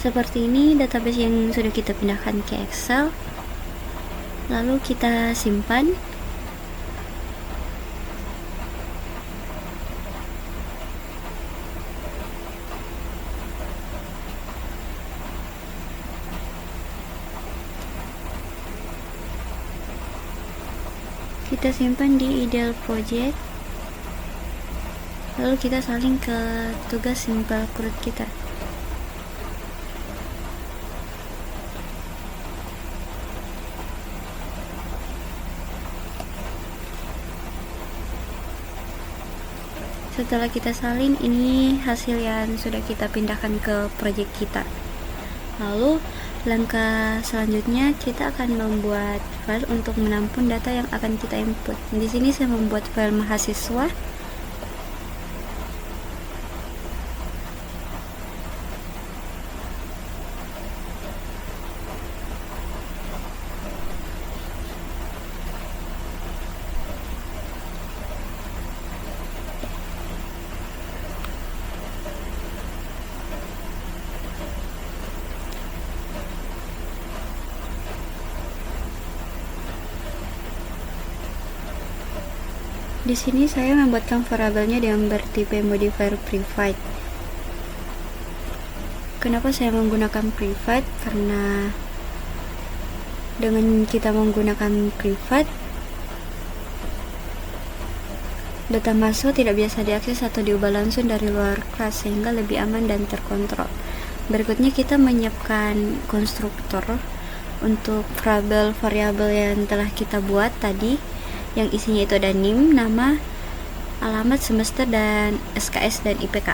Seperti ini database yang sudah kita pindahkan ke Excel. Lalu kita simpan. Kita simpan di ideal project. Lalu kita salin ke tugas simple CRUD kita. Setelah kita salin, ini hasil yang sudah kita pindahkan ke project kita. Lalu langkah selanjutnya kita akan membuat file untuk menampung data yang akan kita input. Di sini saya membuat file mahasiswa. Di sini saya membuatkan variabelnya dengan bertipe modifier private. Kenapa saya menggunakan private? Karena dengan kita menggunakan private, data masuk tidak biasa diakses atau diubah langsung dari luar kelas, sehingga lebih aman dan terkontrol. Berikutnya kita menyiapkan konstruktor untuk variabel yang telah kita buat tadi, yang isinya itu ada NIM, nama, alamat, semester, dan SKS dan IPK.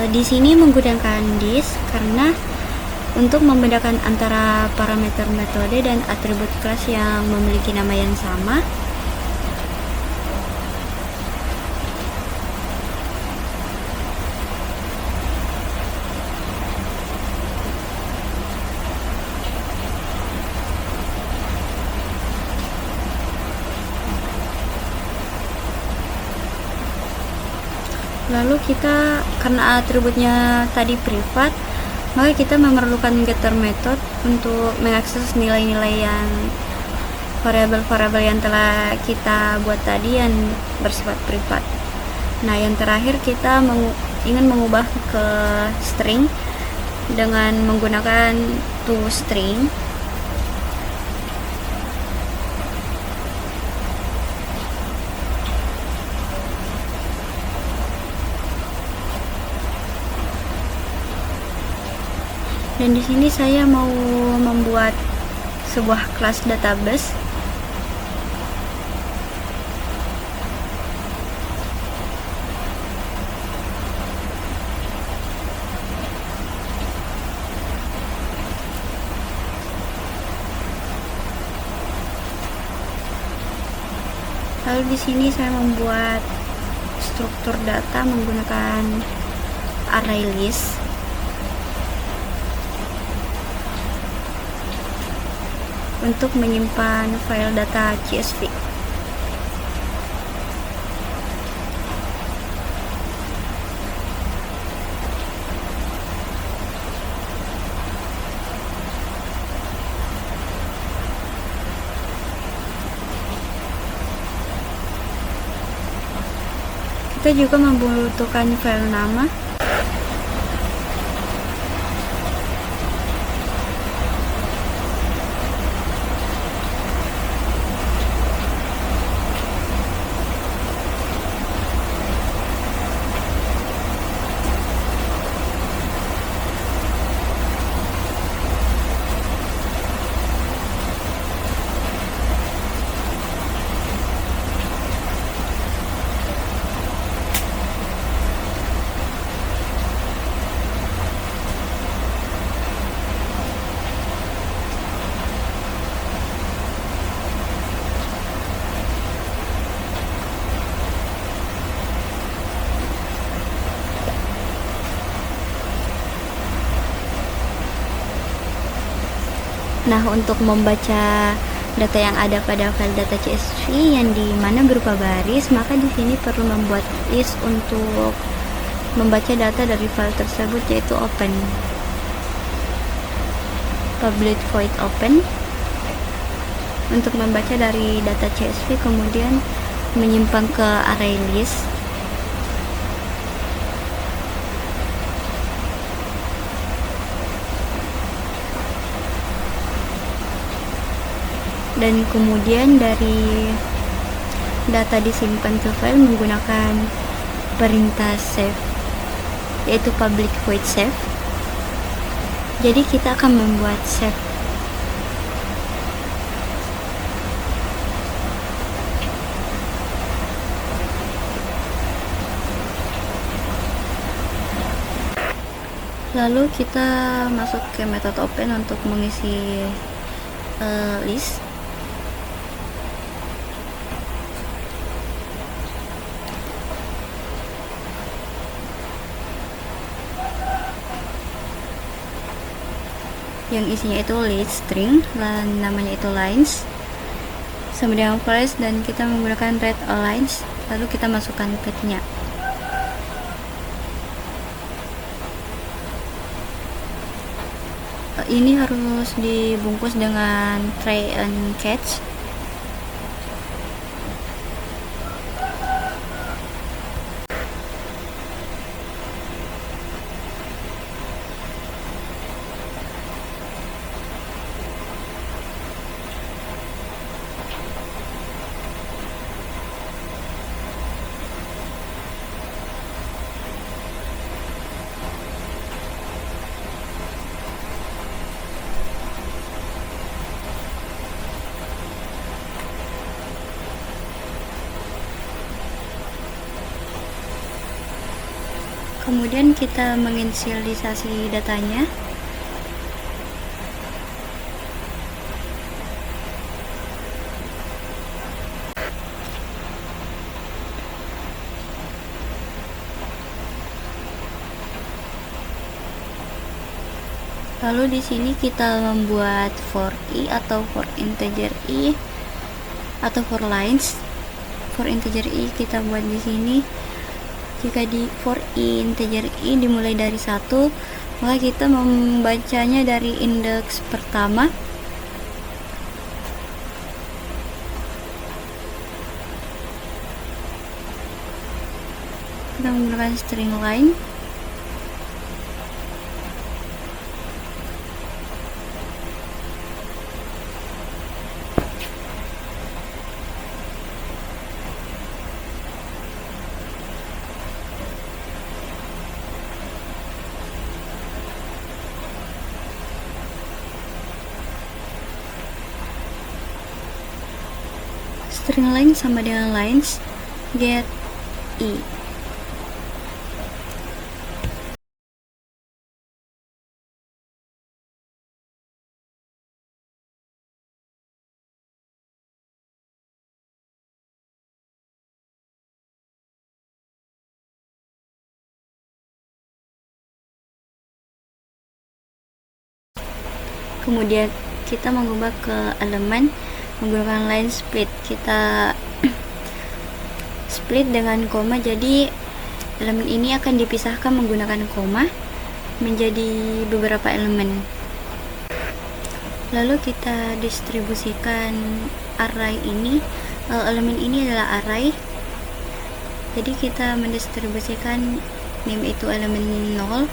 Di sini menggunakan this karena untuk membedakan antara parameter metode dan atribut kelas yang memiliki nama yang sama. Lalu kita, karena atributnya tadi privat, maka kita memerlukan getter method untuk mengakses nilai-nilai yang variabel-variabel yang telah kita buat tadi yang bersifat privat. Nah, yang terakhir kita ingin mengubah ke string dengan menggunakan toString. Dan di sini saya mau membuat sebuah kelas database. Lalu di sini saya membuat struktur data menggunakan array list. Untuk menyimpan file data CSV. Kita juga membutuhkan file nama. Nah, untuk membaca data yang ada pada file data CSV yang di mana berupa baris, maka di sini perlu membuat list untuk membaca data dari file tersebut, yaitu open. Public void open untuk membaca dari data CSV, kemudian menyimpan ke array list. Dan kemudian dari data disimpan ke file menggunakan perintah save, yaitu public void save. Jadi kita akan membuat save. Lalu kita masuk ke metode open untuk mengisi list. Yang isinya itu list string dan namanya itu lines sama dengan flash, dan kita menggunakan read all lines. Lalu kita masukkan tagnya. Ini harus dibungkus dengan try and catch. Kemudian kita menginisialisasi datanya. Lalu di sini kita membuat for i atau for integer i atau for lines. For integer i kita buat di sini. Jika di for i integer i dimulai dari 1, maka kita membacanya dari indeks pertama. Kita menggunakan string line. String line sama dengan lines get i. Kemudian kita mengubah ke elemen menggunakan line split. Kita split dengan koma, jadi elemen ini akan dipisahkan menggunakan koma menjadi beberapa elemen. Lalu kita distribusikan array ini. Elemen ini adalah array, jadi kita mendistribusikan name itu elemen 0,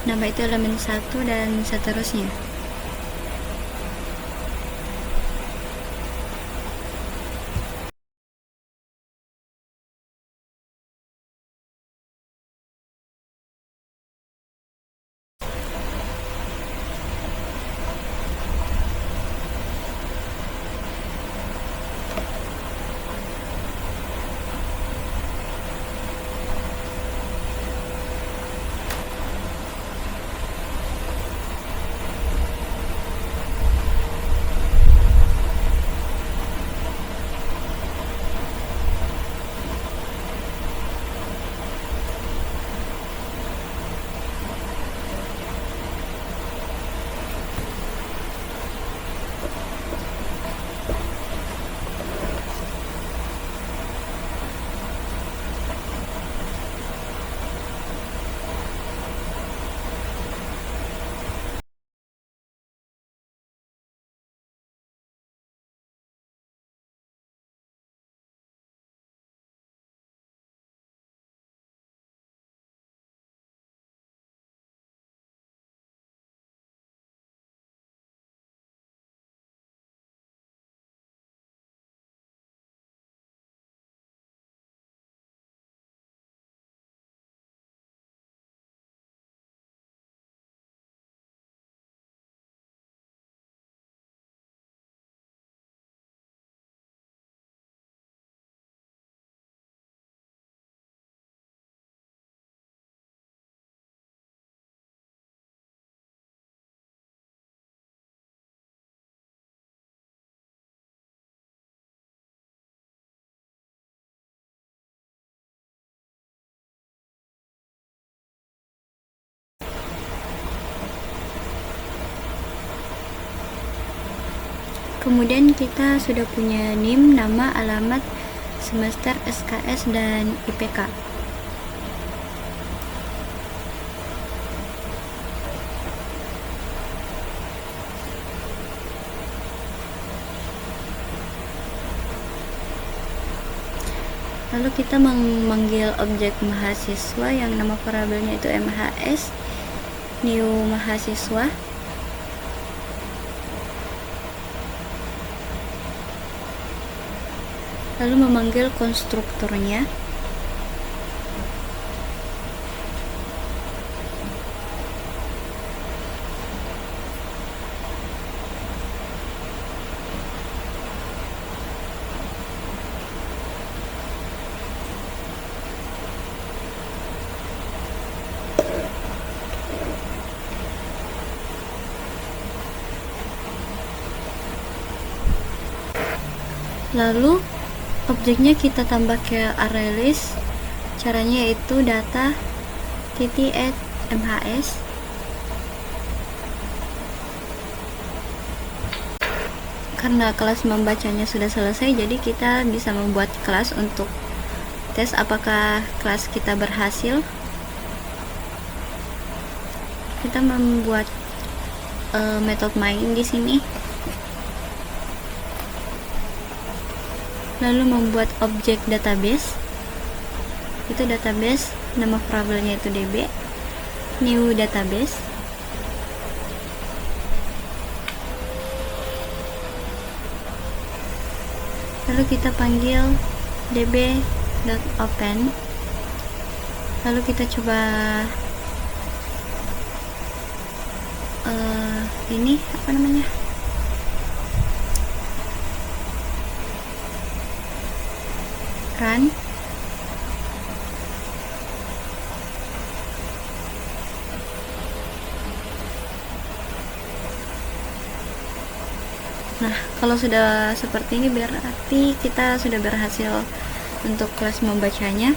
nama itu elemen 1, dan seterusnya. Kemudian kita sudah punya NIM, nama, alamat, semester, SKS, dan IPK. Lalu kita memanggil objek mahasiswa yang nama variabelnya itu MHS, new mahasiswa. Lalu memanggil konstruktornya. Lalu objeknya kita tambah ke array list. Caranya yaitu data .add MHS. Karena kelas membacanya sudah selesai, jadi kita bisa membuat kelas untuk tes apakah kelas kita berhasil. Kita membuat method main di sini. Lalu membuat objek database. Itu database, nama variabelnya itu DB, new database. Lalu kita panggil db.open. Lalu kita coba ini apa namanya, run. Nah, kalau sudah seperti ini berarti kita sudah berhasil untuk kelas membacanya.